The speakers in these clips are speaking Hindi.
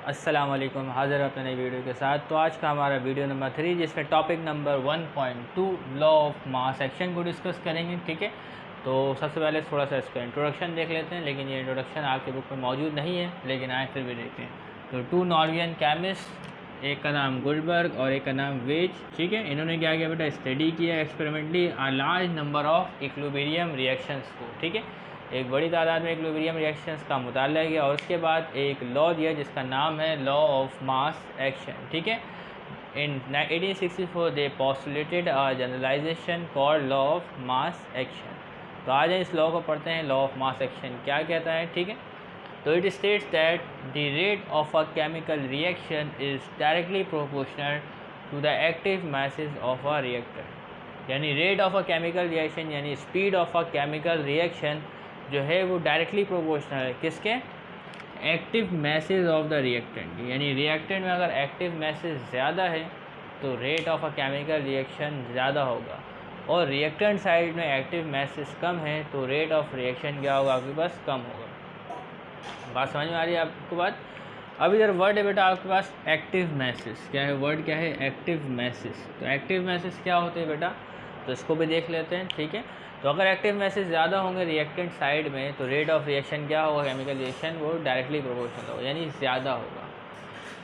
अस्सलाम वालेकुम, हाज़िर अपने नई वीडियो के साथ। तो आज का हमारा वीडियो नंबर 3 जिसमें topic number 1.2 law of mass action को डिस्कस करेंगे। ठीक है, तो सबसे पहले थोड़ा सा इसका इंट्रोडक्शन देख लेते हैं, लेकिन ये इंट्रोडक्शन आपके बुक में मौजूद नहीं है, लेकिन आए फिर भी देखते हैं। तो 2 नॉर्वेजियन केमिस्ट, एक का नाम गुलबर्ग और एक का नाम वेज। ठीक है, इन्होंने क्या किया बेटा, स्टडी किया experimentally a large number of equilibrium reactions को। ठीक है, एक बड़ी तादाद में इक्विलिब्रियम रिएक्शंस का मुताला किया और उसके बाद एक लॉ दिया जिसका नाम है लॉ ऑफ मास एक्शन। ठीक है, in 1864 they postulated a generalisation called law of mass action. तो आज इस लॉ को पढ़ते हैं, लॉ ऑफ मास एक्शन क्या कहता है। ठीक है, तो it states that the rate of a chemical reaction is directly proportional to the active masses of a reactor. यानी rate of a chemical reaction यानी speed of a chemical reaction जो है वो डायरेक्टली प्रोपोर्शनल है किसके, active masses of the reactant. यानी रिएक्टेंट में अगर एक्टिव मैसेज ज़्यादा है तो rate of a chemical reaction ज़्यादा होगा, और रिएक्टेंट साइड में एक्टिव मैसेज कम है तो रेट ऑफ रिएक्शन क्या होगा, आपके पास कम होगा। बात समझ में आ रही है आपको बात। अब इधर वर्ड है बेटा आपके पास एक्टिव मैसेज। क्या है वर्ड, क्या है एक्टिव मैसेज। तो एक्टिव मैसेज क्या होते हैं बेटा, तो इसको भी देख लेते हैं। ठीक है, तो अगर एक्टिव मैसेज ज़्यादा होंगे रिएक्टेंट साइड में तो रेट ऑफ रिएक्शन क्या होगा, केमिकल रिएक्शन वो डायरेक्टली प्रोपोर्शनल होगा, यानी ज़्यादा होगा।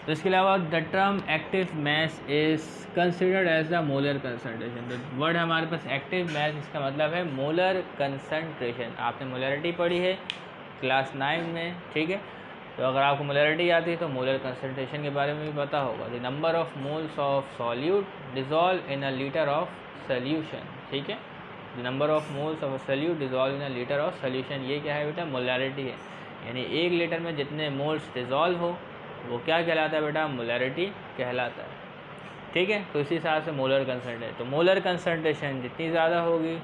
तो इसके अलावा the term active mass is considered as the molar concentration. तो वर्ड हमारे पास एक्टिव मैस, इसका मतलब है मोलर कंसनट्रेशन। आपने मोलरिटी पढ़ी है क्लास 9 में। ठीक है, तो अगर आपको मोलरिटी आती है तो मोलर कंसनट्रेशन के बारे में भी पता होगा। The number of moles of solute dissolve in a litre of solution. ठीक है, the number of moles of solute dissolve in a litre of solution, ये क्या है बेटा, मोलरिटी है। यानी 1 लीटर में जितने मोल्स डिजॉल्व हो वो क्या कहलाता है बेटा, मोलरिटी कहलाता है। ठीक है, तो इसी हिसाब से मोलर कंसनट्रेशन, तो मोलर कंसनट्रेशन जितनी ज़्यादा होगी,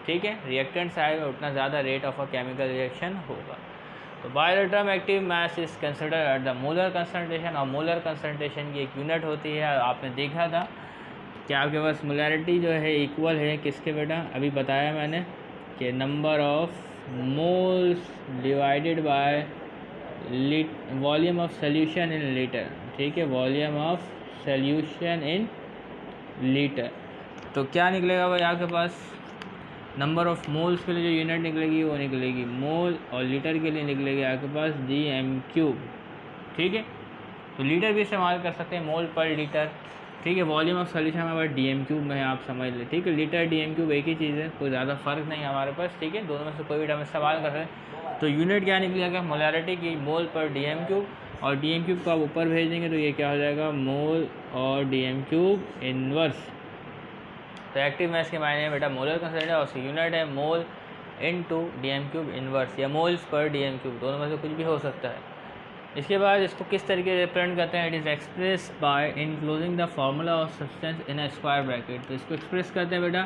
ठीक है, रिएक्टेंट साइड में उतना ज़्यादा rate of a chemical reaction होगा। तो by the term active mass is considered at the molar concentration, और मोलर कंसनट्रेशन की एक यूनिट होती है, आपने देखा था कि आपके पास मोलरिटी जो है इक्वल है किसके बेटा, अभी बताया मैंने कि number of moles divided by volume of solution in litre. ठीक है, volume of solution in litre. तो क्या निकलेगा भाई आपके पास, नंबर ऑफ मोल्स के लिए जो यूनिट निकलेगी वो निकलेगी मोल, और लीटर के लिए निकलेगी आपके पास dm³। ठीक है, तो लीटर भी इस्तेमाल कर सकते हैं, मोल पर लीटर। ठीक है, वॉल्यूम ऑफ सोल्यूशन हमारे पास dm³ में है, आप समझ लें। ठीक है, लीटर dm³ एक ही चीज़ है, कोई ज़्यादा फर्क नहीं है हमारे पास। ठीक है, दोनों में से कोई भी हम इस्तेमाल कर रहे हैं। तो यूनिट क्या निकलेगा, मोलरिटी की मोल पर dm³, और dm³ को आप ऊपर भेज देंगे तो ये क्या हो जाएगा, मोल और dm³ इनवर्स। तो एक्टिव मैस के मायने में बेटा मोलर कंसनट्रेशन और उसकी यूनिट है मोल इनटू dm³ इनवर्स, या मोल्स पर dm³, दोनों में से कुछ भी हो सकता है। इसके बाद इसको किस तरीके से रिप्रेजेंट करते हैं, it is express bye enclosing the formula of substance in a square bracket. तो इसको एक्सप्रेस करते हैं बेटा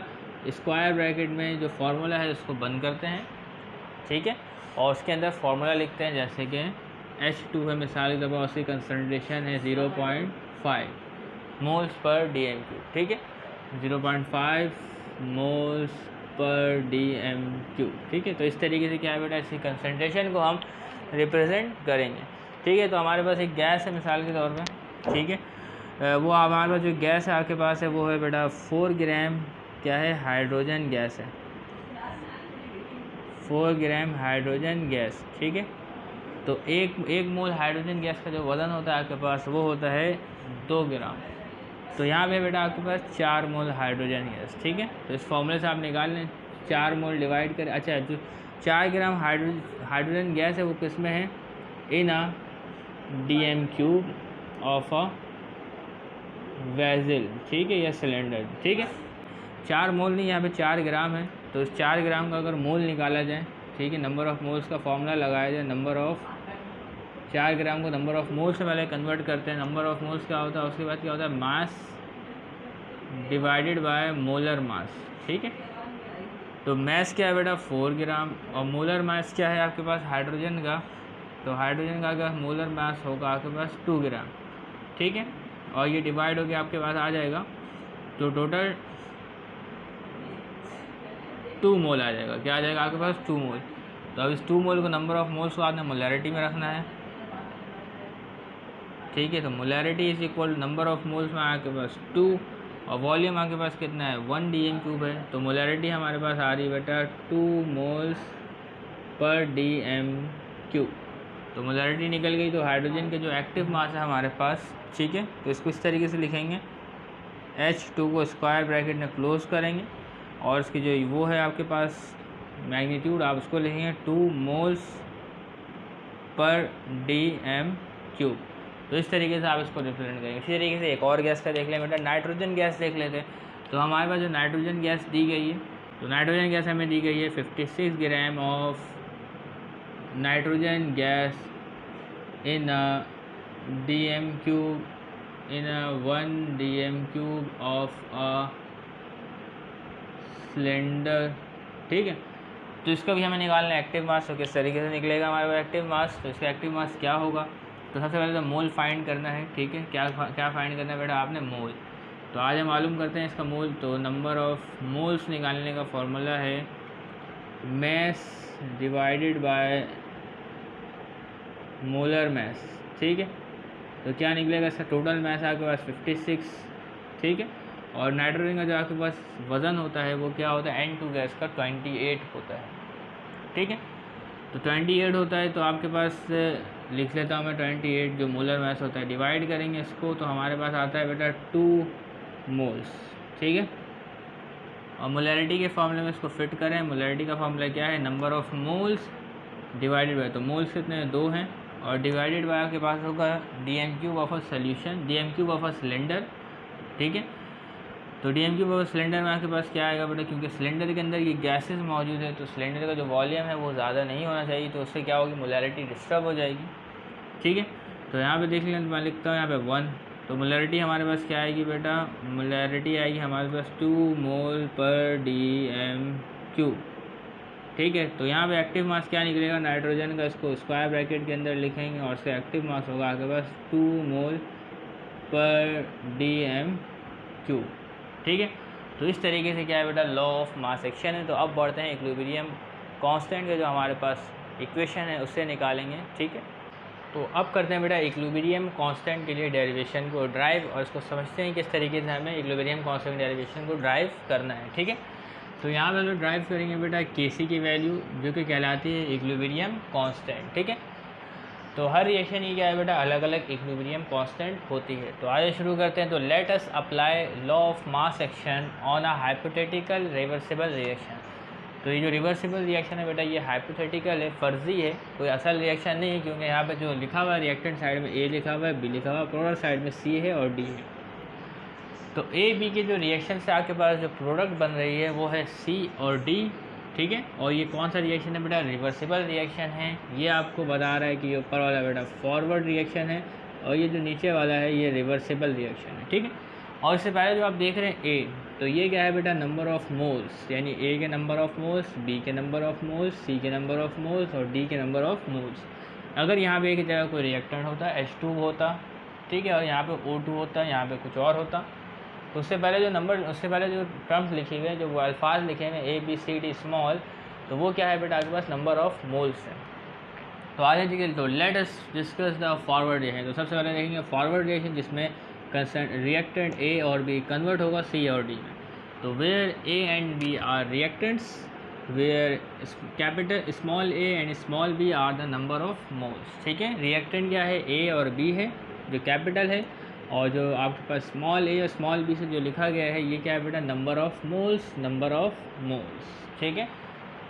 स्क्वायर ब्रैकेट में, जो फार्मूला है उसको बंद करते हैं। ठीक है, और उसके अंदर फार्मूला लिखते हैं, जैसे कि H2 है मिसाल के तौर पर, उसकी कंसनट्रेशन है 0.5 मोल्स पर dm³। ठीक है, 0.5 मोल्स पर dm³। ठीक है, तो इस तरीके से क्या है बेटा, इसी कंसनट्रेशन को हम रिप्रेजेंट करेंगे। ठीक है, तो हमारे पास एक गैस है मिसाल के तौर पे। ठीक है, वो हमारे पास जो गैस है आपके पास है वो है बेटा 4 ग्राम, क्या है, हाइड्रोजन गैस है, 4 ग्राम हाइड्रोजन गैस। ठीक है, तो एक मोल हाइड्रोजन गैस का जो वज़न होता है आपके पास वो होता है 2 ग्राम। तो यहाँ पे बेटा आपके पास 4 मोल हाइड्रोजन गैस। ठीक है, तो इस फॉर्मूले से आप निकाल लें, 4 मोल डिवाइड करें। अच्छा, जो 4 ग्राम हाइड्रोजन गैस है वो किस में है, इन अ dm³ ऑफ अ वेसल। ठीक है, या सिलेंडर। ठीक है, 4 मोल नहीं, यहाँ पे 4 ग्राम है, तो इस 4 ग्राम का अगर मोल निकाला जाए, ठीक है, नंबर ऑफ़ मोल्स का फॉर्मूला लगाया जाए, नंबर ऑफ़ 4 ग्राम को नंबर ऑफ़ मोल्स से पहले कन्वर्ट करते हैं। नंबर ऑफ़ मोल्स क्या होता है, उसके बाद क्या होता है, mass divided by molar mass. ठीक है, तो मास क्या है बेटा 4 ग्राम, और मोलर मास क्या है आपके पास हाइड्रोजन का, तो हाइड्रोजन का अगर मोलर मास होगा आपके पास 2 ग्राम। ठीक है, और ये डिवाइड होकर आपके पास आ जाएगा, तो टोटल 2 मोल आ जाएगा। क्या आ जाएगा आपके पास, 2 मोल। तो अब इस 2 मोल को नंबर ऑफ़ मोल्स को आपने मोलरिटी में रखना है। ठीक है। तो molarity is equal number of moles में आपके पास 2 और वॉल्यूम आपके पास कितना है 1 dm³ है। तो मोलैरिटी हमारे पास आ रही बेटा 2 मोल्स पर dm³। तो मोलैरिटी निकल गई। तो हाइड्रोजन के जो एक्टिव मास है हमारे पास, ठीक है, तो इसको इस तरीके से लिखेंगे, H2 को स्क्वायर ब्रैकेट में क्लोज करेंगे और इसकी जो वो है आपके पास मैग्नीट्यूड, आप उसको लिखेंगे 2 मोल्स पर dm³। तो इस तरीके से आप इसको रिप्रेजेंट करेंगे। इसी तरीके से एक और गैस का देख लें बेटा, नाइट्रोजन गैस देख लेते हैं। तो हमारे पास जो नाइट्रोजन गैस दी गई है, तो नाइट्रोजन गैस हमें दी गई है 56 gram of nitrogen gas in dm³ in 1 dm³ of a cylinder, ठीक है। तो इसका भी हमें निकालना है एक्टिव मास। तो किस तरीके से निकलेगा हमारे पास एक्टिव मास, तो इसका एक्टिव मास क्या होगा, तो सबसे पहले तो मोल फाइंड करना है, ठीक है। क्या फाइंड करना है बेटा आपने, मोल। तो आज हम मालूम करते हैं इसका मोल। तो नंबर ऑफ मोल्स निकालने का फॉर्मूला है mess divided by molar mass, ठीक है। तो क्या निकलेगा, इसका टोटल मैस आपके पास 56, ठीक है। और नाइट्रोजन का जो आपके पास वज़न होता है वो क्या होता है, N2 गैस का 28 होता है, ठीक है। तो 28 होता है। तो आपके पास लिख लेता हूँ मैं 28 जो मोलर मैस होता है, डिवाइड करेंगे इसको तो हमारे पास आता है बेटा 2 मोल्स, ठीक है। और मोलैरिटी के फॉर्मूले में इसको फिट करें। मोलैरिटी का फॉर्मूला क्या है, number of moles divided by, तो मोल्स कितने 2 हैं, और डिवाइडेड बाय आपके पास होगा dm³ of a solution, dm³ of a cylinder, ठीक है। तो dm³ ऑफ सिलेंडर में आपके पास क्या आएगा बेटा, क्योंकि सिलेंडर के अंदर ये गैसेस मौजूद है तो सिलेंडर का जो वॉल्यूम है वो ज़्यादा नहीं होना चाहिए, तो उससे क्या होगी, मोलैरिटी डिस्टर्ब हो जाएगी, ठीक है। तो यहाँ पे देख लें, मैं लिखता हूँ यहाँ पे 1। तो मोलैरिटी हमारे पास क्या आएगी बेटा, मोलैरिटी आएगी हमारे पास 2 मोल पर dm³, ठीक है। तो यहाँ पे एक्टिव मास क्या निकलेगा नाइट्रोजन का, इसको स्क्वायर ब्रैकेट के अंदर लिखेंगे और इसका एक्टिव मास होगा आपके पास 2 मोल पर dm³, ठीक है। तो इस तरीके से क्या है बेटा, लॉ ऑफ मास एक्शन है। तो अब बढ़ते हैं इक्विलिब्रियम कांस्टेंट के जो हमारे पास इक्वेशन है उससे निकालेंगे, ठीक है। तो अब करते हैं बेटा इक्विलिब्रियम कांस्टेंट के लिए डेरिवेशन को ड्राइव, और इसको समझते हैं किस तरीके से हमें इक्विलिब्रियम कांस्टेंट डेरिवेशन को ड्राइव करना है, ठीक है। तो यहाँ पर जो ड्राइव करेंगे बेटा Kc की वैल्यू जो कि कहलाती है इक्विलिब्रियम कांस्टेंट, ठीक है। तो हर रिएक्शन की क्या है बेटा, अलग अलग इक्विलिब्रियम कांस्टेंट होती है। तो आइए शुरू करते हैं। तो let us apply law of mass action on a hypothetical reversible reaction. तो ये जो रिवर्सिबल रिएक्शन है बेटा ये हाइपोथेटिकल है, फर्जी है, कोई असल रिएक्शन नहीं है, क्योंकि यहाँ पे जो लिखा हुआ है रिएक्टेंट साइड में A लिखा हुआ है, B लिखा हुआ है, प्रोडक्ट साइड में C है और D है। तो A B के जो रिएक्शन से आपके पास जो प्रोडक्ट बन रही है वो है C और D, ठीक है। और ये कौन सा रिएक्शन है बेटा, रिवर्सिबल रिएक्शन है। ये आपको बता रहा है कि ये ऊपर वाला बेटा फॉरवर्ड रिएक्शन है और ये जो नीचे वाला है ये रिवर्सिबल रिएक्शन है, ठीक है। और इससे पहले जो आप देख रहे हैं A, तो ये क्या है बेटा, नंबर ऑफ मोल्स, यानी A के नंबर ऑफ मोल्स, B के नंबर ऑफ मोल्स, C के नंबर ऑफ मोल्स और D के नंबर ऑफ मोल्स। अगर यहाँ पे एक जगह कोई रिएक्टेंट होता H2 होता, ठीक है, और यहाँ पे O2 होता, यहाँ पे कुछ और होता, तो उससे पहले जो टर्म्स लिखे हुए हैं, जो वो अल्फाज लिखे हुए हैं ABCD स्मॉल, तो वो क्या है बेटा आपके पास नंबर ऑफ मोल्स है। तो आगे चलिए, तो let us discuss the forward reaction. तो सबसे पहले देखेंगे फॉरवर्ड रिएक्शन जिसमें रिएक्टेंट A और B कन्वर्ट होगा C और D में। तो where A and B are reactants, where capital small a and small b are the number of moles, ठीक है। रिएक्टेंट क्या है, A और B है जो कैपिटल है, और जो आपके पास स्मॉल a और स्मॉल b से जो लिखा गया है ये क्या है बेटा, number of moles, number of moles, ठीक है,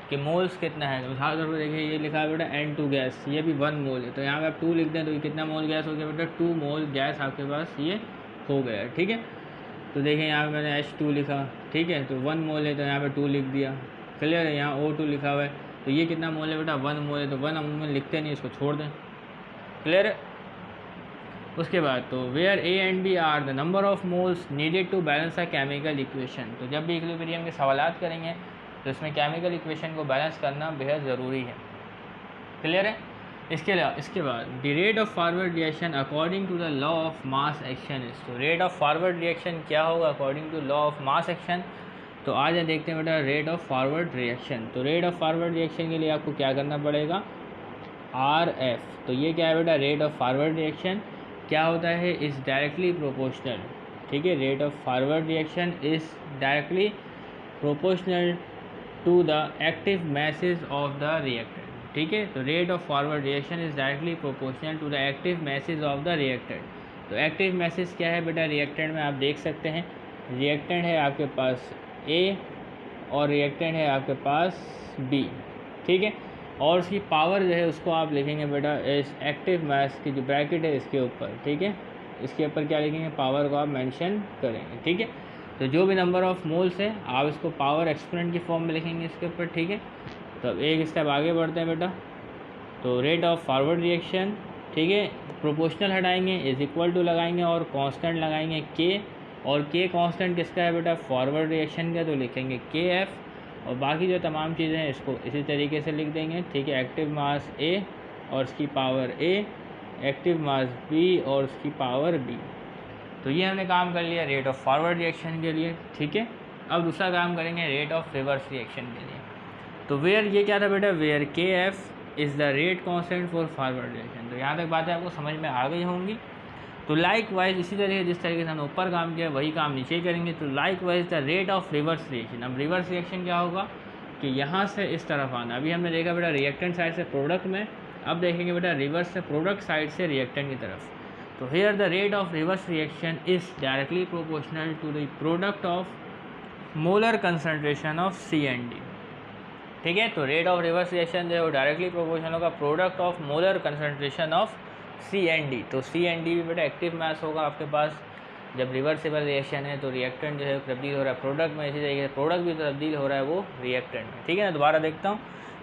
कि मोल्स कितना है। तो उदाहरण पर देखिए ये लिखा है बेटा N2 गैस, ये भी 1 मोल है, तो यहाँ पे आप 2 लिख दें तो ये कितना मोल गैस हो गया बेटा, 2 मोल गैस आपके पास ये हो गया, ठीक है। तो देखिए यहाँ पे मैंने H2 लिखा, ठीक है, तो 1 मोल है तो यहाँ पे 2 लिख दिया, क्लियर है। यहाँ O2 लिखा हुआ है तो ये कितना मोल है बेटा, 1 मोल है, तो 1 हम लिखते नहीं, इसको छोड़ दें, क्लियर है। उसके बाद तो where A and B are the number of moles needed to balance a chemical equation. तो जब भी इक्विलिब्रियम के सवालात करेंगे तो इसमें केमिकल इक्वेशन को बैलेंस करना बेहद ज़रूरी है, क्लियर है। इसके बाद the rate of forward reaction according to the law of mass action is. तो रेट ऑफ फॉरवर्ड रिएक्शन क्या होगा according to law of mass action. तो आज देखते हैं बेटा रेट ऑफ फॉरवर्ड रिएक्शन। तो रेट ऑफ फॉरवर्ड रिएक्शन के लिए आपको क्या करना पड़ेगा, RF। तो ये क्या है बेटा, रेट ऑफ फॉरवर्ड रिएक्शन। क्या होता है, इज़ डायरेक्टली प्रोपोर्शनल, ठीक है। Rate of forward reaction is directly proportional to the active masses of the reactant, ठीक है। तो rate of forward reaction is directly proportional to the active masses of the reactant. तो एक्टिव मैसेज क्या है बेटा, रिएक्टेंट में आप देख सकते हैं, रिएक्टेंट है आपके पास ए और रिएक्टेंट है आपके पास बी, ठीक है। और उसकी पावर जो है उसको आप लिखेंगे बेटा इस एक्टिव मास की जो ब्रैकेट है इसके ऊपर, ठीक है। इसके ऊपर क्या लिखेंगे, पावर को आप मेंशन करेंगे, ठीक है। तो जो भी नंबर ऑफ मोल्स है आप इसको पावर एक्सपोनेंट की फॉर्म में लिखेंगे इसके ऊपर, ठीक है। तो अब एक स्टेप आगे बढ़ते हैं बेटा। तो रेट ऑफ फॉरवर्ड रिएक्शन, ठीक है, प्रोपोर्शनल हटाएंगे, इज इक्वल टू लगाएंगे और कांस्टेंट लगाएंगे के, और के कांस्टेंट किसका है बेटा, फॉरवर्ड रिएक्शन का, तो लिखेंगे के एफ, और बाकी जो तमाम चीज़ें हैं इसको इसी तरीके से लिख देंगे, ठीक है। एक्टिव मास ए और उसकी power A, active mass be और उसकी पावर बी। तो ये हमने काम कर लिया रेट ऑफ फॉरवर्ड रिएक्शन के लिए, ठीक है। अब दूसरा काम करेंगे रेट ऑफ रिवर्स रिएक्शन के लिए। तो वेयर, ये क्या था बेटा, वेयर के F is the rate constant for forward reaction. तो यहाँ तक बातें आपको समझ में आ गई होंगी। तो लाइक वाइज इसी तरीके जिस तरीके से हमने ऊपर काम किया वही काम नीचे करेंगे। तो like wise the rate of reverse reaction. अब रिवर्स रिएक्शन क्या होगा कि यहाँ से इस तरफ आना। अभी हमने देखा बेटा रिएक्टेंट साइड से प्रोडक्ट में, अब देखेंगे बेटा रिवर्स से प्रोडक्ट साइड से रिएक्टेंट की तरफ। तो here the rate of reverse reaction is directly proportional to the product of molar concentration of C and D, ठीक है। तो रेट ऑफ रिवर्स रिएक्शन जो है वो डायरेक्टली प्रोपोर्शनल होगा product of molar concentration of C and D. तो सी एंड डी भी बेटा एक्टिव मास होगा आपके पास। जब रिवर्सिबल रिएक्शन है तो रिएक्टेंट जो है तब्दील हो रहा है प्रोडक्ट में, इसी तरीके से प्रोडक्ट भी तब्दील हो रहा है वो रिएक्टेंट में, ठीक है ना। दोबारा देखता हूँ,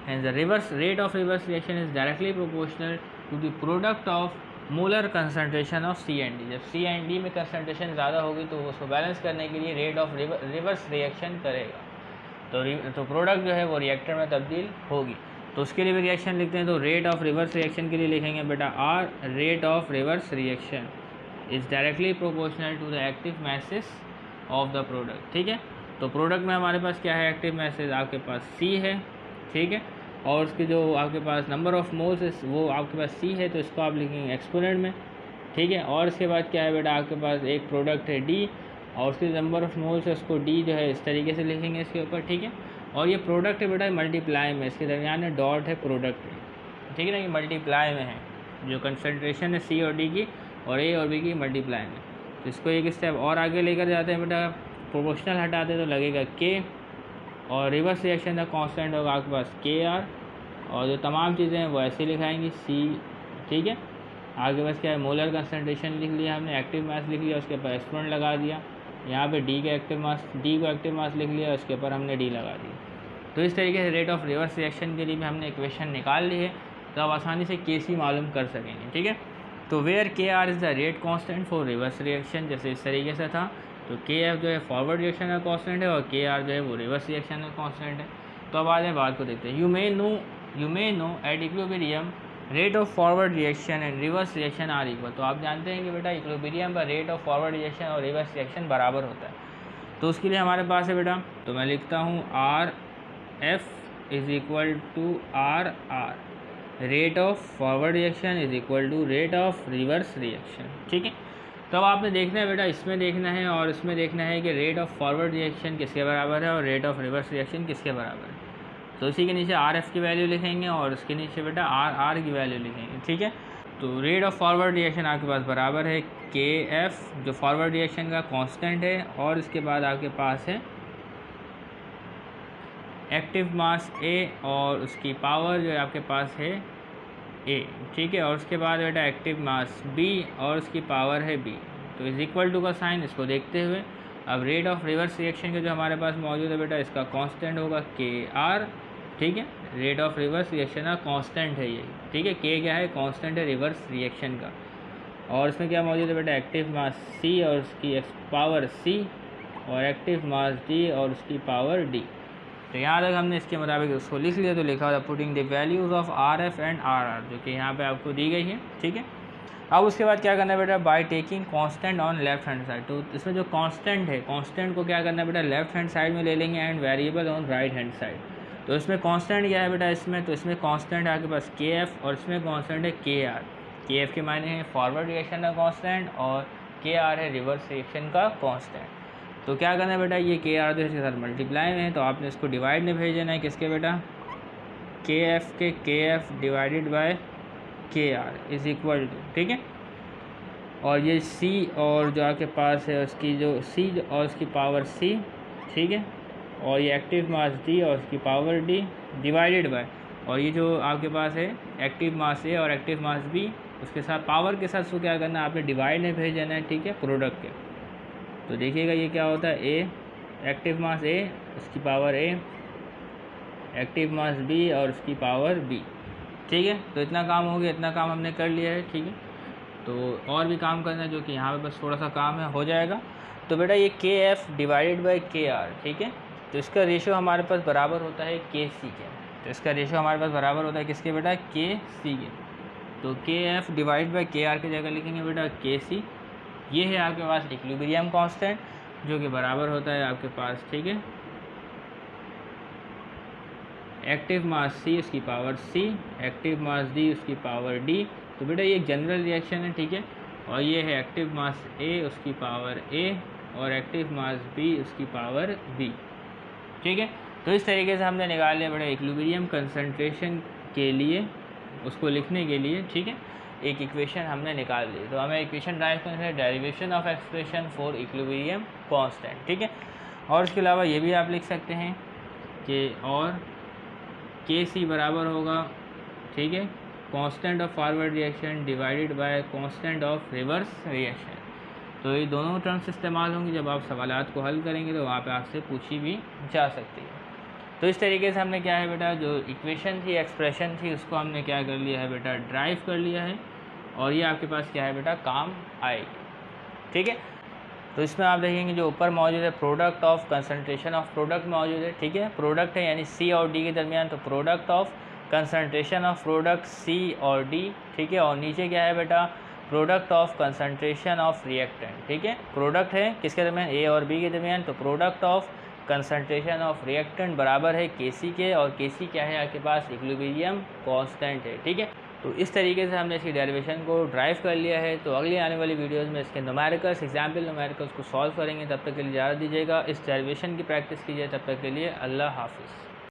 and the reverse rate of reverse reaction is directly proportional to the product of molar concentration of C and D. जब सी एंड डी में कंसनट्रेशन ज़्यादा होगी तो उसको बैलेंस करने के लिए रेट ऑफ रिवर्स रिएक्शन करेगा, तो प्रोडक्ट जो है वो रिएक्टर में तब्दील होगी। तो उसके लिए भी रिएक्शन लिखते हैं। तो रेट ऑफ रिवर्स रिएक्शन के लिए लिखेंगे बेटा R, rate of reverse reaction is directly proportional to the active masses of the product, ठीक है। तो प्रोडक्ट में हमारे पास क्या है, एक्टिव मैसेज आपके पास सी है, ठीक है। और उसके जो आपके पास नंबर ऑफ मोल्स वो आपके पास सी है, तो इसको आप लिखेंगे एक्सपोनेंट में, ठीक है। और इसके बाद क्या है बेटा, आपके पास एक प्रोडक्ट है डी, और उसके नंबर ऑफ मोल्स है उसको डी जो है इस तरीके से लिखेंगे इसके ऊपर, ठीक है। और ये प्रोडक्ट है बेटा मल्टीप्लाई में, इसके दरमियान में डॉट है प्रोडक्ट, ठीक है ना, ये मल्टीप्लाई में है जो कंसनट्रेशन है सी और डी की और ए और बी की मल्टीप्लाई में। तो इसको एक स्टेप और आगे लेकर जाते हैं बेटा, प्रोपोर्शनल हटाते तो लगेगा के, और रिवर्स रिएक्शन का कांस्टेंट होगा आपके पास के आर, और जो तमाम चीज़ें हैं वो ऐसे लिखाएंगी सी, ठीक है। आगे बस क्या है, मोलर कंसनट्रेशन लिख लिया हमने, एक्टिव मास लिख लिया, उसके ऊपर एक्सपोनेंट लगा दिया, यहाँ पे डी का एक्टिव मास, डी को एक्टिव मास लिख लिया, उसके ऊपर हमने डी लगा दिया। तो इस तरीके से रेट ऑफ रिवर्स रिएक्शन के लिए भी हमने इक्वेशन निकाल ली है, तो आप आसानी से के सी मालूम कर सकेंगे, ठीक है। तो where K R is the rate constant for reverse reaction, जैसे इस तरीके से था। तो के एफ जो है फॉरवर्ड रिएक्शन का कांस्टेंट है और के आर जो है वो रिवर्स रिएक्शन का कांस्टेंट है। तो अब आज बात को देखते हैं। You may know at equilibrium rate of forward reaction and reverse reaction are equal. तो आप जानते हैं कि बेटा इक्विलिब्रियम पर रेट ऑफ फॉरवर्ड रिएक्शन और रिवर्स रिएक्शन बराबर होता है। तो उसके लिए हमारे पास है बेटा, तो मैं लिखता हूँ R F is equal to R R, rate of forward reaction is equal to rate of reverse reaction, ठीक है। तो अब आपने देखना है बेटा, इसमें देखना है और इसमें देखना है कि रेट ऑफ फॉरवर्ड रिएक्शन किसके बराबर है और रेट ऑफ रिवर्स रिएक्शन किसके बराबर है। तो इसी के नीचे आर एफ की वैल्यू लिखेंगे और उसके नीचे बेटा आर आर की वैल्यू लिखेंगे, ठीक है। तो रेट ऑफ फॉरवर्ड रिएक्शन आपके पास बराबर है के एफ जो फॉरवर्ड रिएक्शन का कांस्टेंट है, और इसके बाद आपके पास है एक्टिव मास ए और उसकी पावर जो है आपके पास है ए, ठीक है। और उसके बाद बेटा एक्टिव मास बी और उसकी पावर है बी। तो इज इक्वल टू का साइन इसको देखते हुए अब रेट ऑफ रिवर्स रिएक्शन के जो हमारे पास मौजूद है बेटा, इसका कांस्टेंट होगा के आर, ठीक है। रेट ऑफ रिवर्स रिएक्शन का कांस्टेंट है ये, ठीक है। के क्या है, कांस्टेंट है रिवर्स रिएक्शन का। और इसमें क्या मौजूद है बेटा, एक्टिव मास सी और उसकी पावर सी और एक्टिव मास डी और उसकी पावर डी। तो यहाँ तक हमने इसके मुताबिक उसको लिख लिया। तो लिखा था putting the values of R F and R R, जो कि यहाँ पे आपको दी गई है, ठीक है। अब उसके बाद क्या करना है बेटा, by taking constant on left hand side. तो इसमें जो कांस्टेंट है, कांस्टेंट को क्या करना है बेटा, लेफ्ट हैंड साइड में ले लेंगे and variable on right hand side. तो इसमें कांस्टेंट क्या है बेटा, इसमें तो इसमें कांस्टेंट है आपके पास के एफ और इसमें कांस्टेंट है के आर। के एफ के मायने हैं फॉरवर्ड रिएक्शन का कांस्टेंट और के आर है रिवर्स रिएक्शन का कांस्टेंट। तो क्या करना है बेटा, ये के आर तो इसके साथ मल्टीप्लाई में है तो आपने इसको डिवाइड में भेज देना है किसके बेटा, के एफ डिवाइडेड बाय के आर इज इक्वल टू, ठीक है। और ये सी और जो आपके पास है उसकी जो सी और उसकी पावर सी, ठीक है, और ये एक्टिव मास डी और उसकी पावर डी डिवाइडेड बाय, और ये जो आपके पास है एक्टिव मास ए और एक्टिव मास बी उसके साथ पावर के साथ उसको क्या करना है आपने डिवाइड में भेज देना है, ठीक है, प्रोडक्ट के। तो देखिएगा ये क्या होता है, ए एक्टिव मास ए उसकी power A, active mass be और उसकी पावर बी, ठीक है। तो इतना काम हो गया, इतना काम हमने कर लिया है, ठीक है। तो और भी काम करना है जो कि यहाँ पे बस थोड़ा सा काम है, हो जाएगा। तो बेटा ये के एफ डिवाइडेड बाई के आर, ठीक है, तो इसका रेशियो हमारे पास बराबर होता है के सी के। तो इसका रेशियो हमारे पास बराबर होता है किसके बेटा, के सी के। तो के एफ डिवाइड बाई के आर की जगह लिखेंगे बेटा के सी। ये है आपके पास इक्विलिब्रियम कांस्टेंट जो कि बराबर होता है आपके पास, ठीक है, एक्टिव मास सी उसकी पावर सी, एक्टिव मास डी उसकी पावर डी। तो बेटा ये एक जनरल रिएक्शन है, ठीक है, और ये है एक्टिव मास ए उसकी पावर ए और एक्टिव मास बी उसकी पावर बी, ठीक है। तो इस तरीके से हमने निकाल लिया बेटा इक्विलिब्रियम कंसंट्रेशन के लिए, उसको लिखने के लिए, ठीक है, एक इक्वेशन हमने निकाल ली। तो हमें इक्वेशन ड्राइव करना है derivation of expression for equilibrium constant, ठीक है। और इसके अलावा ये भी आप लिख सकते हैं कि और के सी बराबर होगा, ठीक है, constant of forward reaction divided by constant of reverse reaction. तो ये दोनों टर्म्स इस्तेमाल होंगी जब आप सवालात को हल करेंगे, तो वहाँ पे आपसे पूछी भी जा सकती है। तो इस तरीके से हमने क्या है बेटा, जो इक्वेशन थी, एक्सप्रेशन थी, उसको हमने क्या कर लिया है बेटा, ड्राइव कर लिया है, और ये आपके पास क्या है बेटा, काम आएगी, ठीक है। तो इसमें आप देखेंगे जो ऊपर मौजूद है product of concentration of product मौजूद है, ठीक है, प्रोडक्ट है यानी सी और डी के दरमियान, तो product of concentration of product C और डी, ठीक है। और नीचे क्या है बेटा, product of concentration of reactant, ठीक है, प्रोडक्ट है किसके दरमियान, ए और बी के दरमियान, तो product of concentration of reactant बराबर है के सी के, और के सी क्या है आपके पास, इक्विलिब्रियम कांस्टेंट है, ठीक है। तो इस तरीके से हमने इसकी डेरिवेशन को ड्राइव कर लिया है। तो अगली आने वाली वीडियोस में इसके न्यूमेरिकल्स, एग्जाम्पल न्यूमेरिकल्स को सॉल्व करेंगे। तब तक के लिए इजाज़त दीजिएगा, इस डेरिवेशन की प्रैक्टिस कीजिए। तब तक के लिए अल्लाह हाफिज़।